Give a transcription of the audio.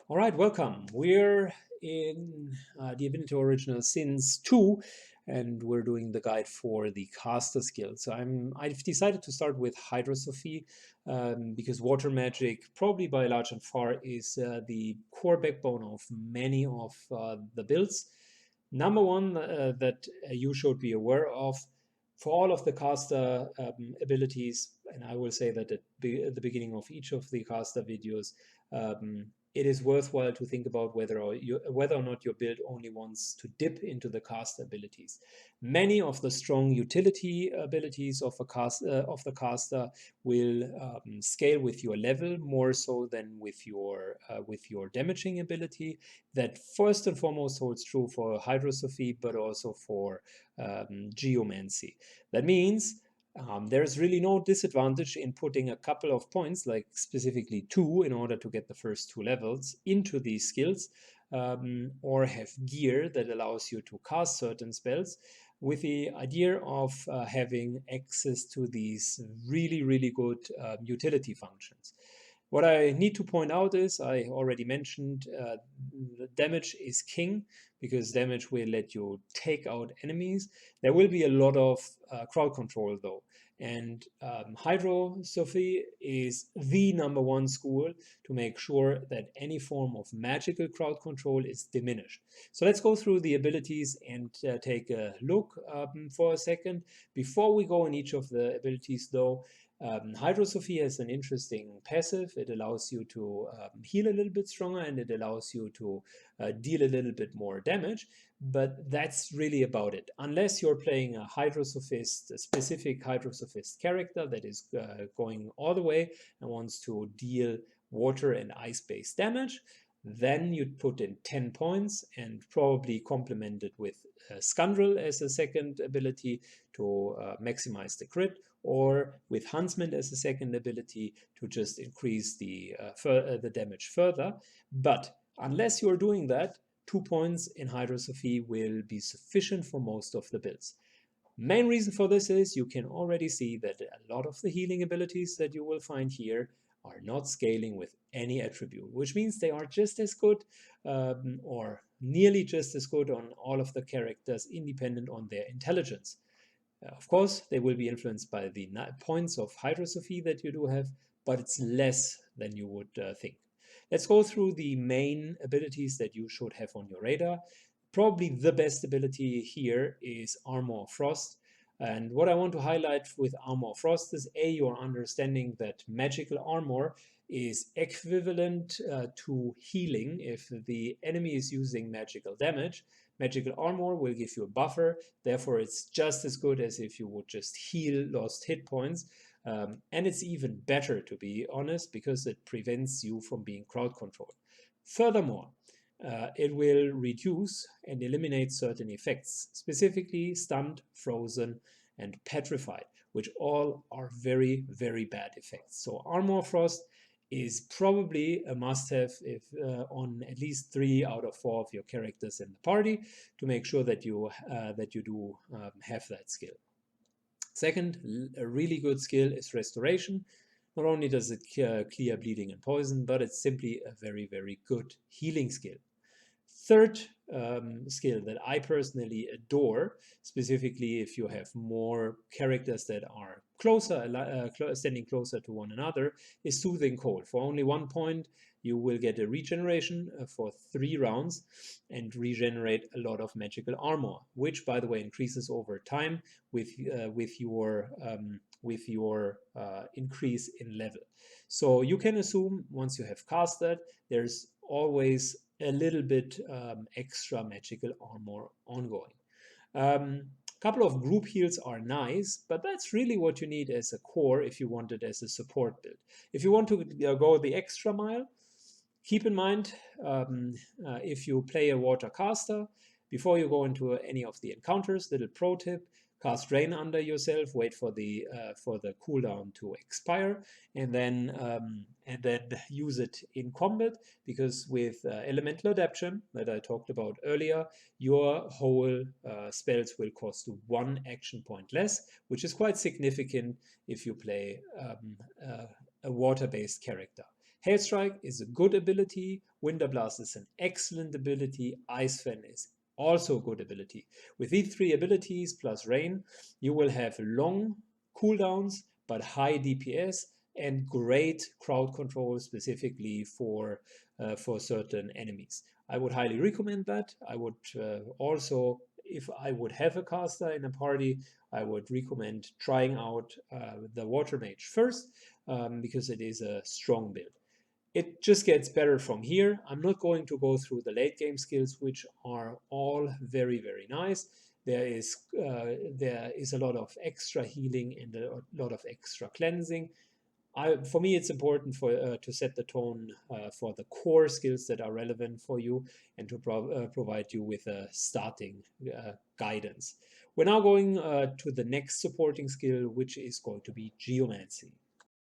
All right, welcome. We're in Divinity Original Sins 2, and we're doing the guide for the caster skill. So I've decided to start with Hydrosophist because water magic, probably by large and far, is the core backbone of many of the builds. Number one that you should be aware of for all of the caster abilities, and I will say that at the beginning of each of the caster videos, it is worthwhile to think about whether or not your build only wants to dip into the caster abilities. Many of the strong utility abilities of the caster will scale with your level more so than with your damaging ability. That first and foremost holds true for Hydrosophist, but also for Geomancy. That means there's really no disadvantage in putting a couple of points, like specifically 2, in order to get the first 2 levels into these skills, or have gear that allows you to cast certain spells, with the idea of having access to these really, really good utility functions. What I need to point out is, I already mentioned, damage is king, because damage will let you take out enemies. There will be a lot of crowd control though. And Hydrosophist is the #1 school to make sure that any form of magical crowd control is diminished. So let's go through the abilities and take a look for a second. Before we go in each of the abilities though, Hydrosophist has an interesting passive. It allows you to heal a little bit stronger, and it allows you to deal a little bit more damage, but that's really about it. Unless you're playing a Hydrosophist, a specific Hydrosophist character that is going all the way and wants to deal water and ice-based damage, then you'd put in 10 points and probably complement it with Scundrel as a second ability to maximize the crit, or with Huntsman as a second ability to just increase the damage further. But unless you're doing that, 2 points in Hydrosophist will be sufficient for most of the builds. Main reason for this is you can already see that a lot of the healing abilities that you will find here are not scaling with any attribute, which means they are just as good or nearly just as good on all of the characters, independent on their intelligence. Of course, they will be influenced by the points of Hydrosophist that you do have, but it's less than you would think. Let's go through the main abilities that you should have on your radar. Probably the best ability here is Armor of Frost. And what I want to highlight with Armor of Frost is your understanding that magical armor is equivalent to healing if the enemy is using magical damage. Magical armor will give you a buffer, therefore it's just as good as if you would just heal lost hit points. And it's even better, to be honest, because it prevents you from being crowd controlled. Furthermore, it will reduce and eliminate certain effects, specifically stunned, frozen, and petrified, which all are very, very bad effects. So Armor Frost is probably a must-have if on at least 3 out of 4 of your characters in the party, to make sure that you do have that skill. Second, a really good skill is Restoration. Not only does it clear bleeding and poison, but it's simply a very, very good healing skill. Third skill that I personally adore, specifically if you have more characters that are standing closer to one another, is Soothing Cold. For only 1 point, you will get a regeneration for 3 rounds and regenerate a lot of magical armor, which, by the way, increases over time with your increase in level. So you can assume once you have cast that, there's always a little bit extra magical armor ongoing. Couple of group heals are nice, but that's really what you need as a core if you want it as a support build. If you want to go the extra mile, keep in mind, if you play a water caster, before you go into any of the encounters, little pro tip, cast Rain under yourself, wait for the cooldown to expire, and then use it in combat, because with elemental adaptation that I talked about earlier, your whole spells will cost 1 action point less, which is quite significant if you play a water-based character. Hailstrike is a good ability. Winterblast is an excellent ability. Ice Fan is also a good ability. With these three abilities plus Rain, you will have long cooldowns but high DPS and great crowd control specifically for certain enemies. I would highly recommend that. I would also, if I would have a caster in a party, I would recommend trying out the Water Mage first because it is a strong build. It just gets better from here. I'm not going to go through the late game skills, which are all very, very nice. There is a lot of extra healing and a lot of extra cleansing. For me, it's important to set the tone for the core skills that are relevant for you and to provide you with a starting guidance. We're now going to the next supporting skill, which is going to be Geomancy.